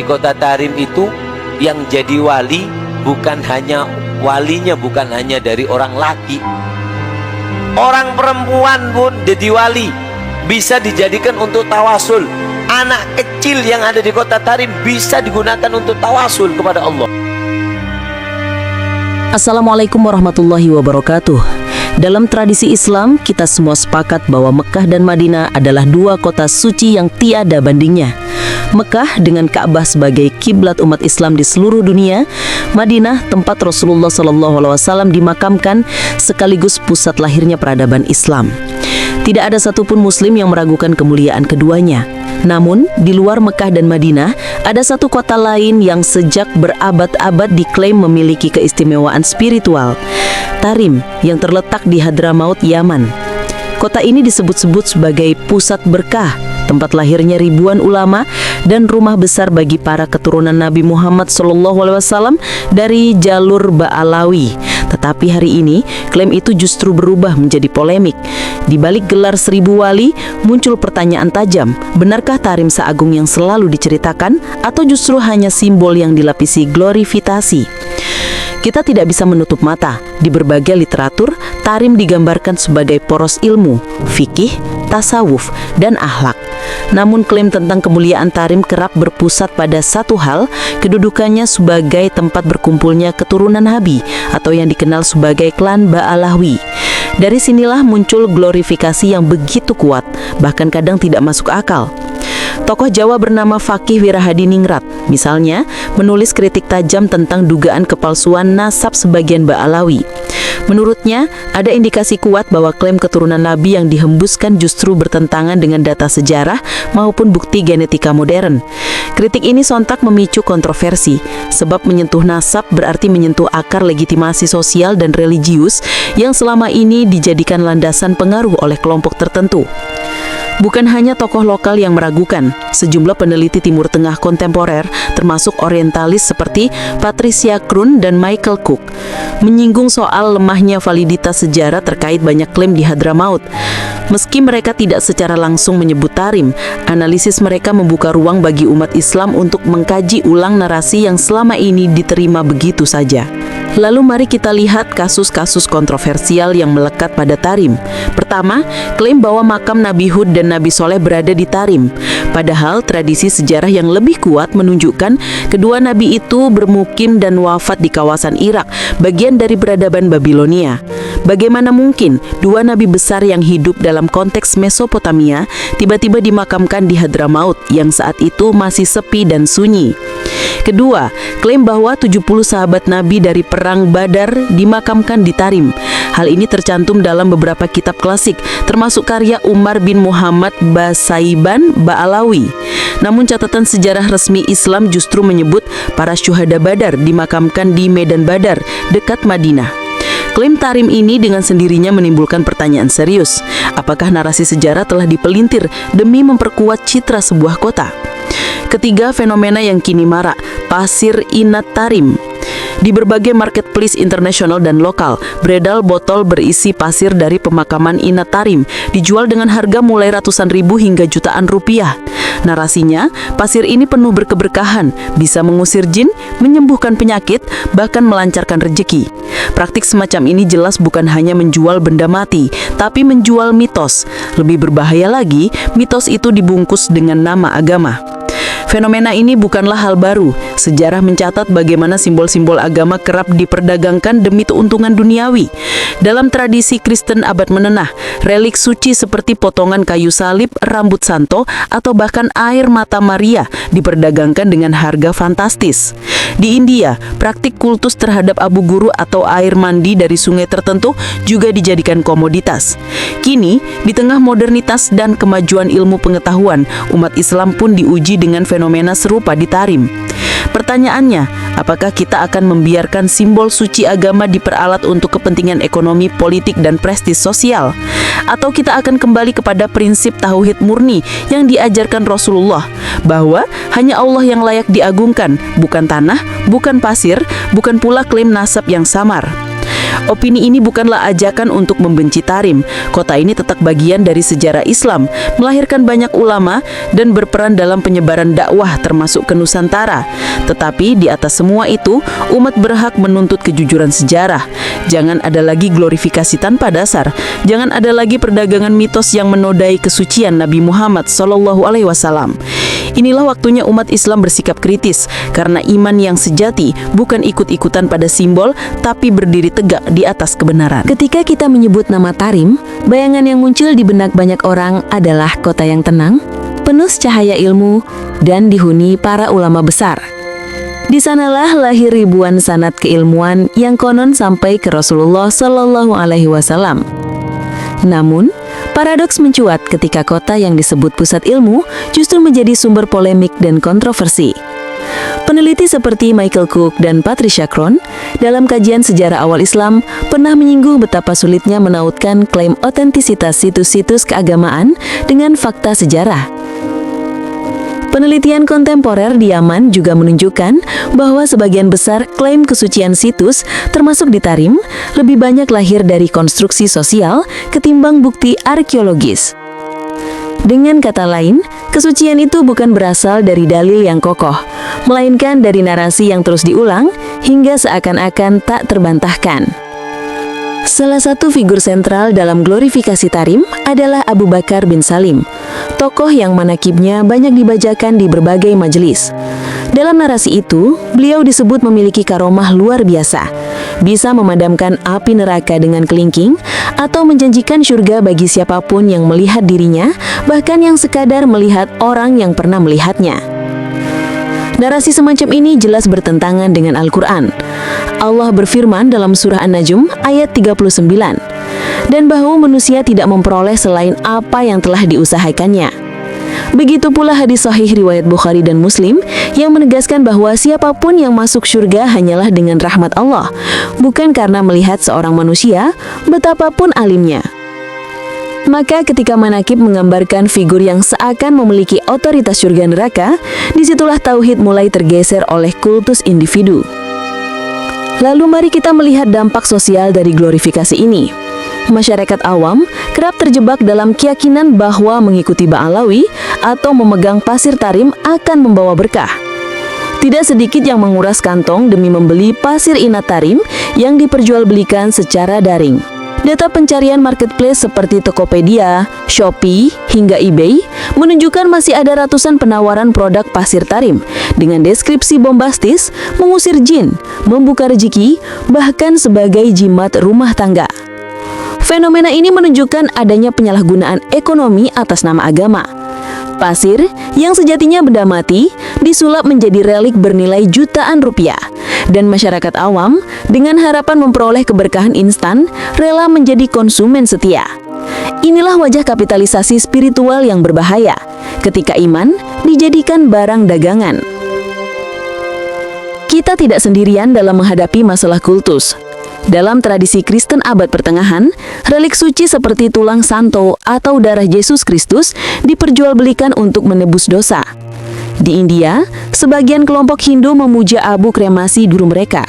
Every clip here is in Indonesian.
kota Tarim itu yang jadi wali bukan hanya walinya, bukan hanya dari orang laki, orang perempuan pun jadi wali, bisa dijadikan untuk tawasul. Anak kecil yang ada di kota Tarim bisa digunakan untuk tawasul kepada Allah. Assalamualaikum warahmatallahi wabarakatuh. Dalam tradisi Islam, kita semua sepakat bahwa Mekah dan Madinah adalah dua kota suci yang tiada bandingnya. Mekah dengan Ka'bah sebagai kiblat umat Islam di seluruh dunia, Madinah tempat Rasulullah SAW dimakamkan sekaligus pusat lahirnya peradaban Islam. Tidak ada satupun muslim yang meragukan kemuliaan keduanya. Namun, di luar Mekah dan Madinah, ada satu kota lain yang sejak berabad-abad diklaim memiliki keistimewaan spiritual, Tarim, yang terletak di Hadramaut, Yaman. Kota ini disebut-sebut sebagai pusat berkah, tempat lahirnya ribuan ulama dan rumah besar bagi para keturunan Nabi Muhammad SAW dari jalur Ba'alawi. Tetapi hari ini, klaim itu justru berubah menjadi polemik. Di balik gelar 1000 wali, muncul pertanyaan tajam, benarkah Tarim seagung yang selalu diceritakan, atau justru hanya simbol yang dilapisi glorifikasi? Kita tidak bisa menutup mata, di berbagai literatur, Tarim digambarkan sebagai poros ilmu, fikih, tasawuf, dan akhlak. Namun klaim tentang kemuliaan Tarim kerap berpusat pada satu hal, kedudukannya sebagai tempat berkumpulnya keturunan Nabi atau yang dikenal sebagai klan Ba'alawi. Dari sinilah muncul glorifikasi yang begitu kuat, bahkan kadang tidak masuk akal. Tokoh Jawa bernama Fakih Wirahadiningrat, misalnya, menulis kritik tajam tentang dugaan kepalsuan nasab sebagian Ba'alawi. Menurutnya, ada indikasi kuat bahwa klaim keturunan Nabi yang dihembuskan justru bertentangan dengan data sejarah maupun bukti genetika modern. Kritik ini sontak memicu kontroversi, sebab menyentuh nasab berarti menyentuh akar legitimasi sosial dan religius yang selama ini dijadikan landasan pengaruh oleh kelompok tertentu. Bukan hanya tokoh lokal yang meragukan, sejumlah peneliti Timur Tengah kontemporer, termasuk orientalis seperti Patricia Kroon dan Michael Cook, menyinggung soal lemahnya validitas sejarah terkait banyak klaim di Hadramaut. Meski mereka tidak secara langsung menyebut Tarim, analisis mereka membuka ruang bagi umat Islam untuk mengkaji ulang narasi yang selama ini diterima begitu saja. Lalu mari kita lihat kasus-kasus kontroversial yang melekat pada Tarim. Pertama, klaim bahwa makam Nabi Hud dan Nabi Soleh berada di Tarim. Padahal tradisi sejarah yang lebih kuat menunjukkan kedua nabi itu bermukim dan wafat di kawasan Irak, bagian dari peradaban Babilonia. Bagaimana mungkin dua nabi besar yang hidup dalam konteks Mesopotamia tiba-tiba dimakamkan di Hadramaut yang saat itu masih sepi dan sunyi? Kedua, klaim bahwa 70 sahabat Nabi dari Perang Badar dimakamkan di Tarim. Hal ini tercantum dalam beberapa kitab klasik, termasuk karya Umar bin Muhammad Basaiban Ba'alawi. Namun catatan sejarah resmi Islam justru menyebut para syuhada Badar dimakamkan di Medan Badar, dekat Madinah. Klaim Tarim ini dengan sendirinya menimbulkan pertanyaan serius. Apakah narasi sejarah telah dipelintir demi memperkuat citra sebuah kota? Ketiga, fenomena yang kini marak, pasir inat Tarim. Di berbagai marketplace internasional dan lokal, beredar botol berisi pasir dari pemakaman Inat Tarim, dijual dengan harga mulai ratusan ribu hingga jutaan rupiah. Narasinya, pasir ini penuh berkeberkahan, bisa mengusir jin, menyembuhkan penyakit, bahkan melancarkan rezeki. Praktik semacam ini jelas bukan hanya menjual benda mati, tapi menjual mitos. Lebih berbahaya lagi, mitos itu dibungkus dengan nama agama. Fenomena ini bukanlah hal baru. Sejarah mencatat bagaimana simbol-simbol agama kerap diperdagangkan demi keuntungan duniawi. Dalam tradisi Kristen abad menenah, relik suci seperti potongan kayu salib, rambut santo, atau bahkan air mata Maria diperdagangkan dengan harga fantastis. Di India, praktik kultus terhadap abu guru atau air mandi dari sungai tertentu juga dijadikan komoditas. Kini, di tengah modernitas dan kemajuan ilmu pengetahuan, umat Islam pun diuji dengan fenomena serupa di Tarim. Pertanyaannya, apakah kita akan membiarkan simbol suci agama diperalat untuk kepentingan ekonomi, politik, dan prestis sosial? Atau kita akan kembali kepada prinsip tauhid murni yang diajarkan Rasulullah, bahwa hanya Allah yang layak diagungkan, bukan tanah, bukan pasir, bukan pula klaim nasab yang samar? Opini ini bukanlah ajakan untuk membenci Tarim. Kota ini tetap bagian dari sejarah Islam, melahirkan banyak ulama dan berperan dalam penyebaran dakwah termasuk ke Nusantara. Tetapi di atas semua itu, umat berhak menuntut kejujuran sejarah. Jangan ada lagi glorifikasi tanpa dasar. Jangan ada lagi perdagangan mitos yang menodai kesucian Nabi Muhammad SAW. Inilah waktunya umat Islam bersikap kritis, karena iman yang sejati bukan ikut-ikutan pada simbol, tapi berdiri tegak di atas kebenaran. Ketika kita menyebut nama Tarim, bayangan yang muncul di benak banyak orang adalah kota yang tenang, penuh cahaya ilmu, dan dihuni para ulama besar. Di sanalah lahir ribuan sanad keilmuan yang konon sampai ke Rasulullah SAW. Namun, paradoks mencuat ketika kota yang disebut pusat ilmu justru menjadi sumber polemik dan kontroversi. Peneliti seperti Michael Cook dan Patricia Cron dalam kajian sejarah awal Islam pernah menyinggung betapa sulitnya menautkan klaim otentisitas situs-situs keagamaan dengan fakta sejarah. Penelitian kontemporer di Yaman juga menunjukkan bahwa sebagian besar klaim kesucian situs, termasuk di Tarim, lebih banyak lahir dari konstruksi sosial ketimbang bukti arkeologis. Dengan kata lain, kesucian itu bukan berasal dari dalil yang kokoh, melainkan dari narasi yang terus diulang hingga seakan-akan tak terbantahkan. Salah satu figur sentral dalam glorifikasi Tarim adalah Abu Bakar bin Salim, tokoh yang manakibnya banyak dibacakan di berbagai majelis. Dalam narasi itu, beliau disebut memiliki karomah luar biasa, bisa memadamkan api neraka dengan kelingking, atau menjanjikan surga bagi siapapun yang melihat dirinya, bahkan yang sekadar melihat orang yang pernah melihatnya. Narasi semacam ini jelas bertentangan dengan Al-Quran. Allah berfirman dalam surah An-Najm ayat 39, dan bahu manusia tidak memperoleh selain apa yang telah diusahakannya. Begitu pula hadis sahih riwayat Bukhari dan Muslim yang menegaskan bahwa siapapun yang masuk surga hanyalah dengan rahmat Allah, bukan karena melihat seorang manusia, betapapun alimnya. Maka ketika manakib menggambarkan figur yang seakan memiliki otoritas surga neraka, disitulah tauhid mulai tergeser oleh kultus individu. Lalu mari kita melihat dampak sosial dari glorifikasi ini. Masyarakat awam kerap terjebak dalam keyakinan bahwa mengikuti Ba'alawi atau memegang pasir Tarim akan membawa berkah. Tidak sedikit yang menguras kantong demi membeli pasir inat Tarim yang diperjualbelikan secara daring. Data pencarian marketplace seperti Tokopedia, Shopee, hingga eBay menunjukkan masih ada ratusan penawaran produk pasir Tarim dengan deskripsi bombastis, mengusir jin, membuka rezeki, bahkan sebagai jimat rumah tangga. Fenomena ini menunjukkan adanya penyalahgunaan ekonomi atas nama agama. Pasir yang sejatinya benda mati disulap menjadi relik bernilai jutaan rupiah, dan masyarakat awam dengan harapan memperoleh keberkahan instan rela menjadi konsumen setia. Inilah wajah kapitalisasi spiritual yang berbahaya ketika iman dijadikan barang dagangan. Kita tidak sendirian dalam menghadapi masalah kultus. Dalam tradisi Kristen abad pertengahan, relik suci seperti tulang santo atau darah Yesus Kristus diperjualbelikan untuk menebus dosa. Di India, sebagian kelompok Hindu memuja abu kremasi guru mereka.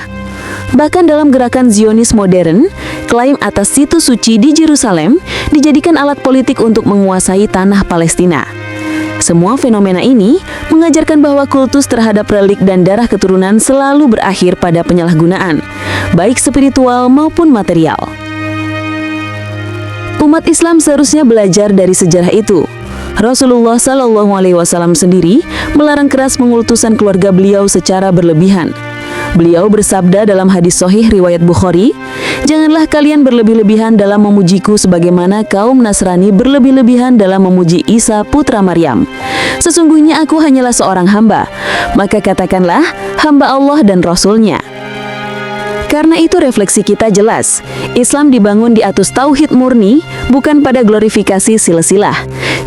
Bahkan dalam gerakan Zionis modern, klaim atas situs suci di Yerusalem dijadikan alat politik untuk menguasai tanah Palestina. Semua fenomena ini mengajarkan bahwa kultus terhadap relik dan darah keturunan selalu berakhir pada penyalahgunaan, baik spiritual maupun material. Umat Islam seharusnya belajar dari sejarah itu. Rasulullah SAW sendiri melarang keras pengultusan keluarga beliau secara berlebihan. Beliau bersabda dalam hadis sahih riwayat Bukhari, "Janganlah kalian berlebih-lebihan dalam memujiku sebagaimana kaum Nasrani berlebih-lebihan dalam memuji Isa putra Maryam. Sesungguhnya aku hanyalah seorang hamba, maka katakanlah hamba Allah dan Rasul-Nya." Karena itu refleksi kita jelas, Islam dibangun di atas tauhid murni, bukan pada glorifikasi silsilah.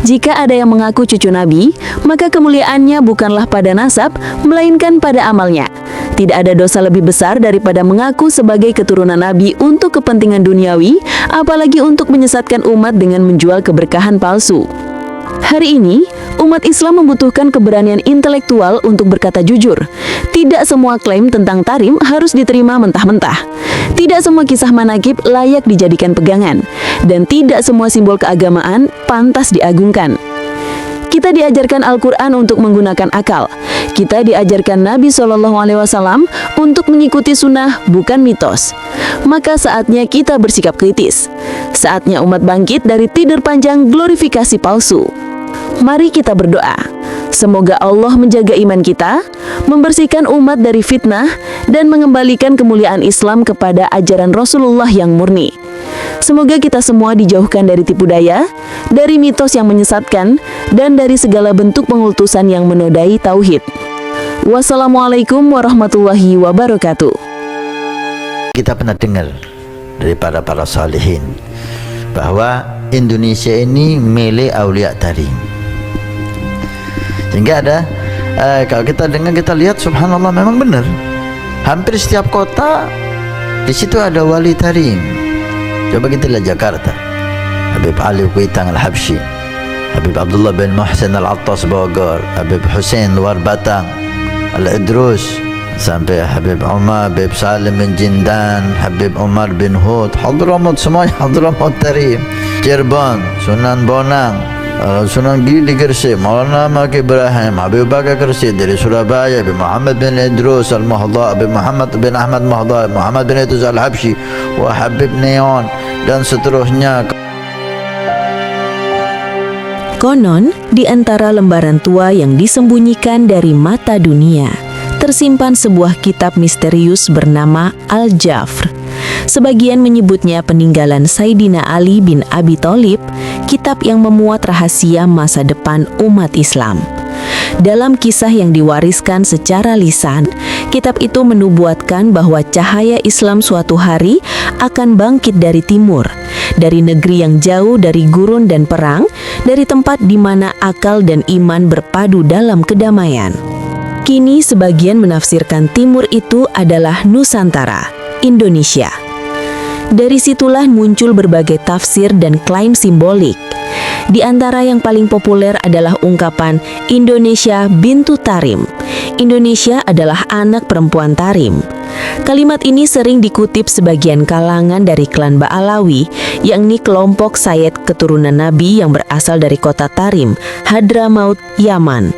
Jika ada yang mengaku cucu Nabi, maka kemuliaannya bukanlah pada nasab, melainkan pada amalnya. Tidak ada dosa lebih besar daripada mengaku sebagai keturunan Nabi untuk kepentingan duniawi, apalagi untuk menyesatkan umat dengan menjual keberkahan palsu. Hari ini, umat Islam membutuhkan keberanian intelektual untuk berkata jujur. Tidak semua klaim tentang tarim harus diterima mentah-mentah. Tidak semua kisah manakib layak dijadikan pegangan. Dan tidak semua simbol keagamaan pantas diagungkan. Kita diajarkan Al-Quran untuk menggunakan akal. Kita diajarkan Nabi SAW untuk mengikuti sunnah, bukan mitos. Maka saatnya kita bersikap kritis. Saatnya umat bangkit dari tidur panjang glorifikasi palsu. Mari kita berdoa. Semoga Allah menjaga iman kita, membersihkan umat dari fitnah, dan mengembalikan kemuliaan Islam kepada ajaran Rasulullah yang murni. Semoga kita semua dijauhkan dari tipu daya, dari mitos yang menyesatkan, dan dari segala bentuk pengultusan yang menodai tauhid. Wassalamualaikum warahmatullahi wabarakatuh. Kita pernah dengar dari para salihin bahwa Indonesia ini milik Aulia Tarim. Sehingga ada kalau kita dengar, kita lihat, subhanallah, memang benar. Hampir setiap kota di situ ada wali tarim. Coba kita lihat Jakarta, Habib Ali Kuitang Al-Habsyi, Habib Abdullah bin Muhsin Al-Attas Bogor, Habib Hussein Luar Batang, Al-Idrus, sampai Habib Umar, Habib Salim bin Jindan, Habib Umar bin Hud, Hadramaut, semuanya Hadramaut Tarim. Cirebon, Sunan Bonang, Sunan Giri Gresik, Maulana Maki Ibrahim, Habib Bakar Gresik. Dari Surabaya, Habib Muhammad bin Idrus Al-Mahdha, Habib Muhammad bin Ahmad Mahdha, Muhammad bin Idrus Al-Habsyi, wa Habib Neon, dan seterusnya. Konon, di antara lembaran tua yang disembunyikan dari mata dunia, tersimpan sebuah kitab misterius bernama Al-Jafr. Sebagian menyebutnya peninggalan Sayyidina Ali bin Abi Thalib, kitab yang memuat rahasia masa depan umat Islam. Dalam kisah yang diwariskan secara lisan, kitab itu menubuatkan bahwa cahaya Islam suatu hari akan bangkit dari timur, dari negeri yang jauh dari gurun dan perang, dari tempat di mana akal dan iman berpadu dalam kedamaian. Kini sebagian menafsirkan timur itu adalah Nusantara, Indonesia. Dari situlah muncul berbagai tafsir dan klaim simbolik. Di antara yang paling populer adalah ungkapan Indonesia bintu Tarim. Indonesia adalah anak perempuan Tarim. Kalimat ini sering dikutip sebagian kalangan dari klan Ba'alawi, yakni kelompok Sayyid keturunan Nabi yang berasal dari kota Tarim, Hadramaut, Yaman.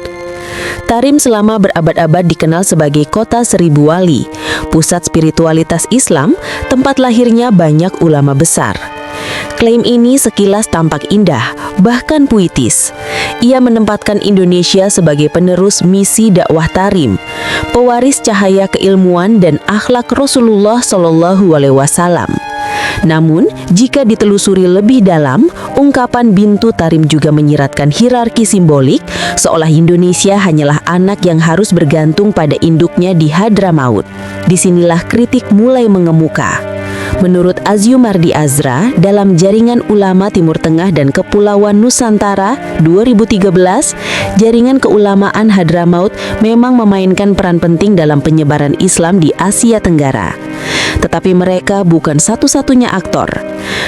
Tarim selama berabad-abad dikenal sebagai kota seribu wali, pusat spiritualitas Islam, tempat lahirnya banyak ulama besar. Klaim ini sekilas tampak indah, bahkan puitis. Ia menempatkan Indonesia sebagai penerus misi dakwah Tarim, pewaris cahaya keilmuan dan akhlak Rasulullah SAW. Namun, jika ditelusuri lebih dalam, ungkapan bintu Tarim juga menyiratkan hierarki simbolik, seolah Indonesia hanyalah anak yang harus bergantung pada induknya di Hadramaut. Disinilah kritik mulai mengemuka. Menurut Azyumardi Azra, dalam Jaringan Ulama Timur Tengah dan Kepulauan Nusantara 2013, jaringan keulamaan Hadramaut memang memainkan peran penting dalam penyebaran Islam di Asia Tenggara. Tetapi mereka bukan satu-satunya aktor.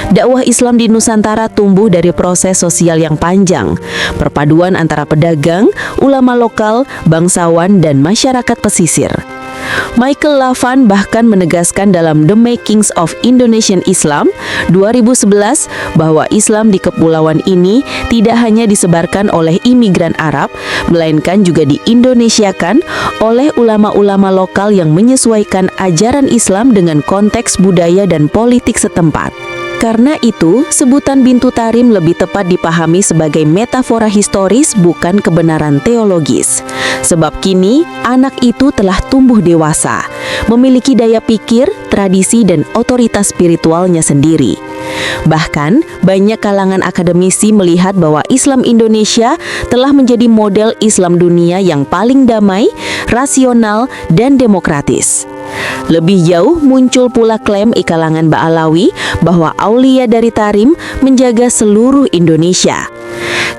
Dakwah Islam di Nusantara tumbuh dari proses sosial yang panjang, perpaduan antara pedagang, ulama lokal, bangsawan, dan masyarakat pesisir. Michael Lavan bahkan menegaskan dalam The Makings of Indonesian Islam 2011 bahwa Islam di kepulauan ini tidak hanya disebarkan oleh imigran Arab, melainkan juga diindonesiakan oleh ulama-ulama lokal yang menyesuaikan ajaran Islam dengan konteks budaya dan politik setempat. Karena itu, sebutan bintu Tarim lebih tepat dipahami sebagai metafora historis, bukan kebenaran teologis. Sebab kini, anak itu telah tumbuh dewasa, memiliki daya pikir, tradisi, dan otoritas spiritualnya sendiri. Bahkan, banyak kalangan akademisi melihat bahwa Islam Indonesia telah menjadi model Islam dunia yang paling damai, rasional, dan demokratis. Lebih jauh muncul pula klaim kalangan Ba'alawi bahwa aulia dari Tarim menjaga seluruh Indonesia.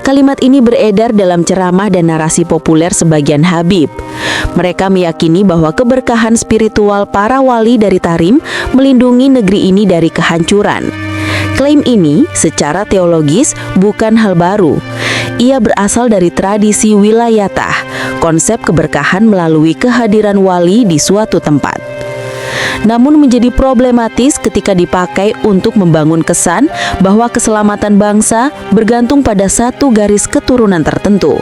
Kalimat ini beredar dalam ceramah dan narasi populer sebagian Habib. Mereka meyakini bahwa keberkahan spiritual para wali dari Tarim melindungi negeri ini dari kehancuran. Klaim ini secara teologis bukan hal baru. Ia berasal dari tradisi wilayatah, konsep keberkahan melalui kehadiran wali di suatu tempat. Namun menjadi problematis ketika dipakai untuk membangun kesan bahwa keselamatan bangsa bergantung pada satu garis keturunan tertentu.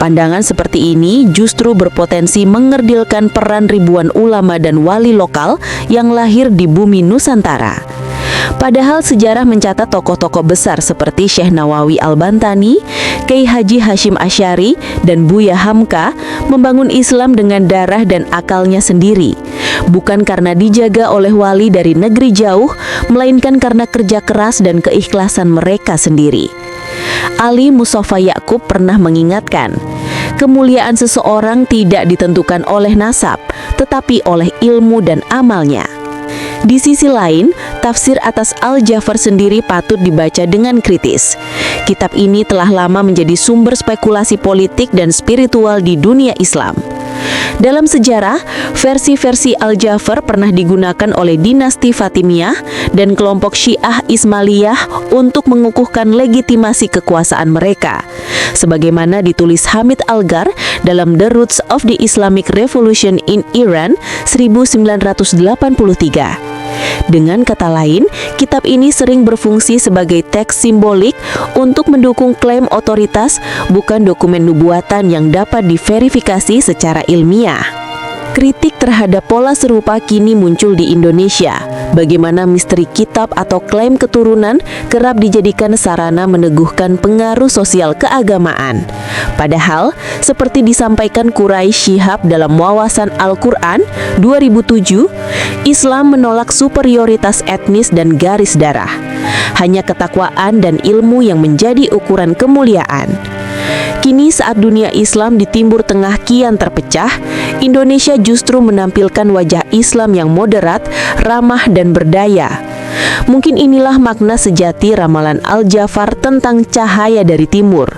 Pandangan seperti ini justru berpotensi mengerdilkan peran ribuan ulama dan wali lokal yang lahir di bumi Nusantara. Padahal sejarah mencatat tokoh-tokoh besar seperti Syekh Nawawi Al-Bantani, Kiai Haji Hashim Asy'ari, dan Buya Hamka membangun Islam dengan darah dan akalnya sendiri. Bukan karena dijaga oleh wali dari negeri jauh, melainkan karena kerja keras dan keikhlasan mereka sendiri. Ali Mustafa Yakub pernah mengingatkan, kemuliaan seseorang tidak ditentukan oleh nasab, tetapi oleh ilmu dan amalnya. Di sisi lain, tafsir atas Al-Jafar sendiri patut dibaca dengan kritis. Kitab ini telah lama menjadi sumber spekulasi politik dan spiritual di dunia Islam. Dalam sejarah, versi-versi Al-Jafar pernah digunakan oleh dinasti Fatimiyah dan kelompok Syiah Ismailiyah untuk mengukuhkan legitimasi kekuasaan mereka, sebagaimana ditulis Hamid Algar dalam The Roots of the Islamic Revolution in Iran 1983. Dengan kata lain, kitab ini sering berfungsi sebagai teks simbolik untuk mendukung klaim otoritas, bukan dokumen nubuatan yang dapat diverifikasi secara ilmiah. Kritik terhadap pola serupa kini muncul di Indonesia. Bagaimana misteri kitab atau klaim keturunan kerap dijadikan sarana meneguhkan pengaruh sosial keagamaan. Padahal, seperti disampaikan Quraisy Shihab dalam Wawasan Al-Quran 2007, Islam menolak superioritas etnis dan garis darah. Hanya ketakwaan dan ilmu yang menjadi ukuran kemuliaan. Kini saat dunia Islam di Timur Tengah kian terpecah, Indonesia justru menampilkan wajah Islam yang moderat, ramah dan berdaya. Mungkin inilah makna sejati ramalan Al-Jafar tentang cahaya dari timur.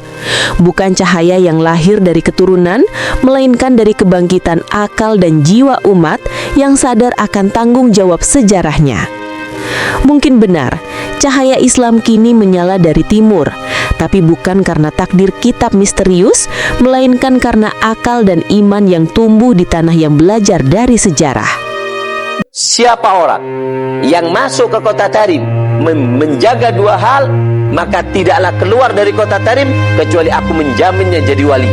Bukan cahaya yang lahir dari keturunan, melainkan dari kebangkitan akal dan jiwa umat yang sadar akan tanggung jawab sejarahnya. Mungkin benar, cahaya Islam kini menyala dari timur, tapi bukan karena takdir kitab misterius, melainkan karena akal dan iman yang tumbuh di tanah yang belajar dari sejarah. Siapa orang yang masuk ke kota Tarim menjaga dua hal, maka tidaklah keluar dari kota Tarim kecuali aku menjaminnya jadi wali.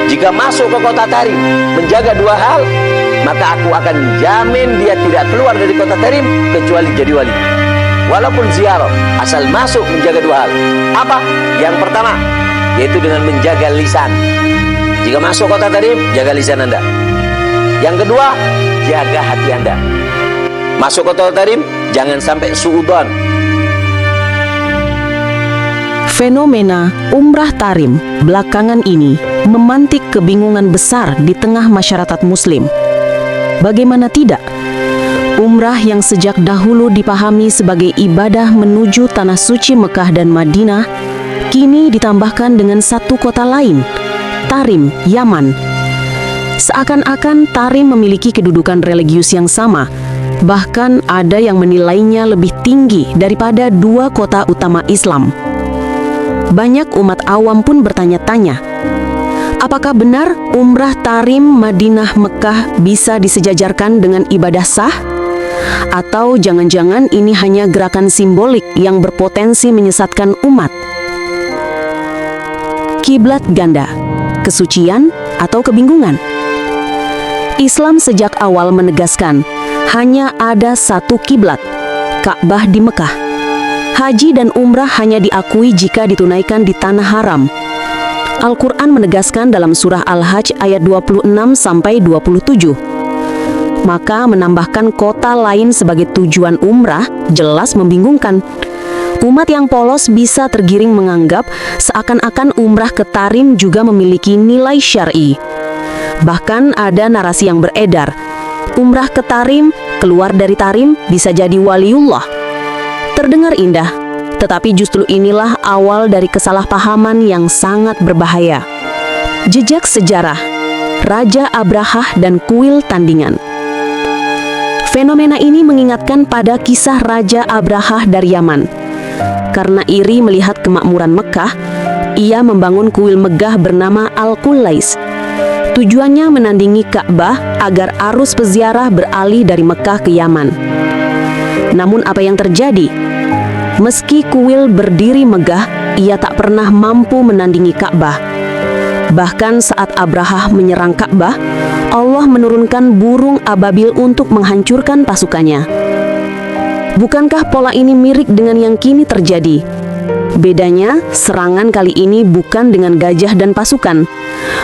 Jika masuk ke kota Tarim menjaga dua hal, maka aku akan jamin dia tidak keluar dari kota Tarim kecuali jadi wali. Walaupun ziarah, asal masuk menjaga dua hal. Apa? Yang pertama, yaitu dengan menjaga lisan. Jika masuk kota Tarim, jaga lisan Anda. Yang kedua, jaga hati Anda. Masuk kota Tarim, jangan sampai suudzon. Fenomena umrah Tarim belakangan ini memantik kebingungan besar di tengah masyarakat Muslim. Bagaimana tidak? Umrah yang sejak dahulu dipahami sebagai ibadah menuju tanah suci Mekah dan Madinah, kini ditambahkan dengan satu kota lain, Tarim, Yaman. Seakan-akan Tarim memiliki kedudukan religius yang sama, bahkan ada yang menilainya lebih tinggi daripada dua kota utama Islam. Banyak umat awam pun bertanya-tanya, apakah benar umrah Tarim, Madinah, Mekah bisa disejajarkan dengan ibadah sah? Atau jangan-jangan ini hanya gerakan simbolik yang berpotensi menyesatkan umat? Kiblat ganda, kesucian atau kebingungan? Islam sejak awal menegaskan hanya ada satu kiblat, Ka'bah di Mekah. Haji dan umrah hanya diakui jika ditunaikan di tanah haram. Al-Quran menegaskan dalam surah Al-Hajj ayat 26-27. Maka menambahkan kota lain sebagai tujuan umrah jelas membingungkan. Umat yang polos bisa tergiring menganggap seakan-akan umrah ke Tarim juga memiliki nilai syar'i. Bahkan ada narasi yang beredar, umrah ke Tarim, keluar dari Tarim bisa jadi waliullah. Terdengar indah, tetapi justru inilah awal dari kesalahpahaman yang sangat berbahaya. Jejak sejarah, Raja Abrahah dan kuil tandingan. Fenomena ini mengingatkan pada kisah Raja Abrahah dari Yaman. Karena iri melihat kemakmuran Mekah, ia membangun kuil megah bernama Al-Qulais. Tujuannya menandingi Ka'bah agar arus peziarah beralih dari Mekah ke Yaman. Namun apa yang terjadi? Meski kuil berdiri megah, ia tak pernah mampu menandingi Ka'bah. Bahkan saat Abrahah menyerang Ka'bah, Allah menurunkan burung ababil untuk menghancurkan pasukannya. Bukankah pola ini mirip dengan yang kini terjadi? Bedanya, serangan kali ini bukan dengan gajah dan pasukan,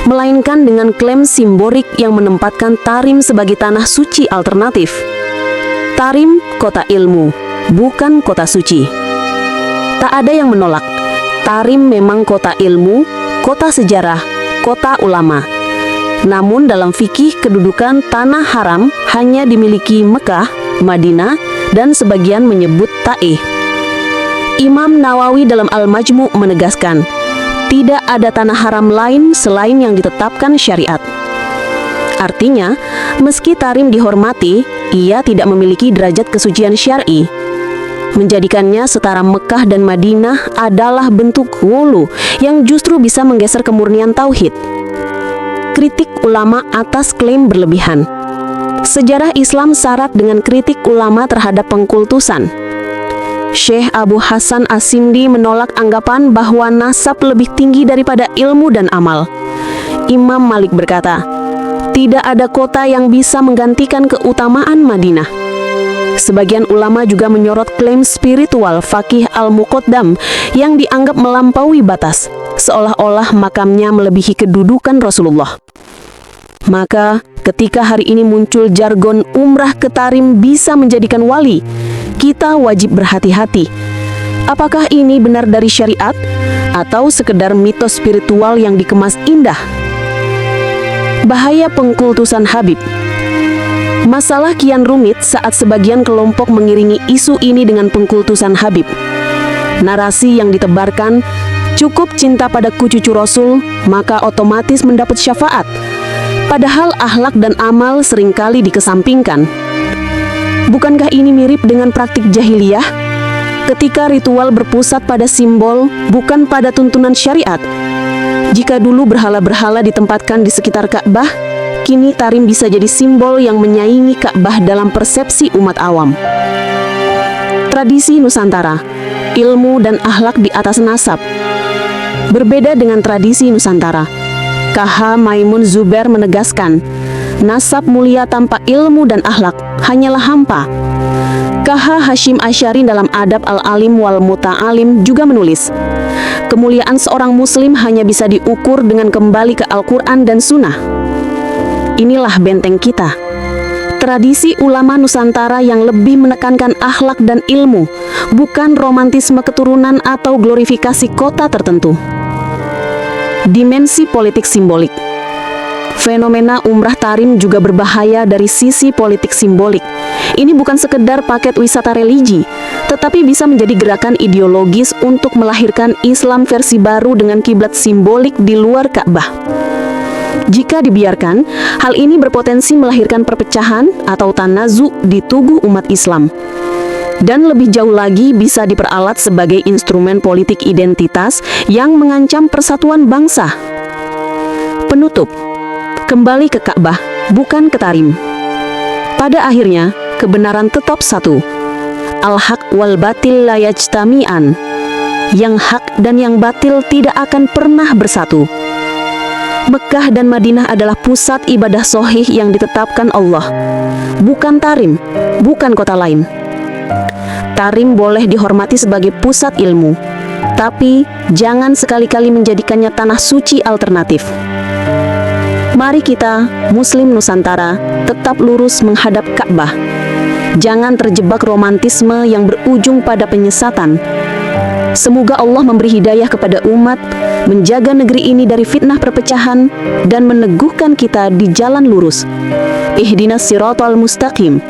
melainkan dengan klaim simbolik yang menempatkan Tarim sebagai tanah suci alternatif. Tarim, kota ilmu, bukan kota suci. Tak ada yang menolak. Tarim memang kota ilmu, kota sejarah, kota ulama. Namun dalam fikih kedudukan tanah haram hanya dimiliki Mekah, Madinah, dan sebagian menyebut Taif. Imam Nawawi dalam Al-Majmu' menegaskan, tidak ada tanah haram lain selain yang ditetapkan syariat. Artinya, meski Tarim dihormati, ia tidak memiliki derajat kesucian syar'i. Menjadikannya setara Mekah dan Madinah adalah bentuk ghulu yang justru bisa menggeser kemurnian tauhid. Kritik ulama atas klaim berlebihan. Sejarah Islam syarat dengan kritik ulama terhadap pengkultusan. Syekh Abu Hasan As-Sindi menolak anggapan bahwa nasab lebih tinggi daripada ilmu dan amal. Imam Malik berkata, tidak ada kota yang bisa menggantikan keutamaan Madinah. Sebagian ulama juga menyorot klaim spiritual Faqih Al-Muqaddam yang dianggap melampaui batas, seolah-olah makamnya melebihi kedudukan Rasulullah. Maka, ketika hari ini muncul jargon umrah ke Tarim bisa menjadikan wali, kita wajib berhati-hati. Apakah ini benar dari syariat atau sekedar mitos spiritual yang dikemas indah? Bahaya pengkultusan Habib. Masalah kian rumit saat sebagian kelompok mengiringi isu ini dengan pengkultusan Habib. Narasi yang ditebarkan, cukup cinta pada cucu Rasul, maka otomatis mendapat syafaat. Padahal akhlak dan amal seringkali dikesampingkan. Bukankah ini mirip dengan praktik jahiliyah? Ketika ritual berpusat pada simbol, bukan pada tuntunan syariat. Jika dulu berhala-berhala ditempatkan di sekitar Ka'bah, kini Tarim bisa jadi simbol yang menyaingi Ka'bah dalam persepsi umat awam. Tradisi Nusantara, ilmu dan akhlak di atas nasab. Berbeda dengan tradisi Nusantara, KH Maimun Zubair menegaskan, nasab mulia tanpa ilmu dan akhlak hanyalah hampa. KH Hashim Asy'ari dalam Adab Al-Alim wal Muta'alim juga menulis, kemuliaan seorang muslim hanya bisa diukur dengan kembali ke Al-Quran dan Sunnah. Inilah benteng kita. Tradisi ulama Nusantara yang lebih menekankan akhlak dan ilmu, bukan romantisme keturunan atau glorifikasi kota tertentu. Dimensi politik simbolik. Fenomena umrah Tarim juga berbahaya dari sisi politik simbolik. Ini bukan sekedar paket wisata religi, tetapi bisa menjadi gerakan ideologis untuk melahirkan Islam versi baru dengan kiblat simbolik di luar Ka'bah. Jika dibiarkan, hal ini berpotensi melahirkan perpecahan atau tanazu di tubuh umat Islam. Dan lebih jauh lagi bisa diperalat sebagai instrumen politik identitas yang mengancam persatuan bangsa. Penutup, kembali ke Ka'bah, bukan ke Tarim. Pada akhirnya, kebenaran tetap satu. Al-haq wal batil la yajtami'an. Yang hak dan yang batil tidak akan pernah bersatu. Mekah dan Madinah adalah pusat ibadah sohih yang ditetapkan Allah, bukan Tarim, bukan kota lain. Tarim boleh dihormati sebagai pusat ilmu, tapi jangan sekali-kali menjadikannya tanah suci alternatif. Mari kita, Muslim Nusantara, tetap lurus menghadap Ka'bah. Jangan terjebak romantisme yang berujung pada penyesatan. Semoga Allah memberi hidayah kepada umat, menjaga negeri ini dari fitnah perpecahan, dan meneguhkan kita di jalan lurus. Ihdinas siratal mustaqim.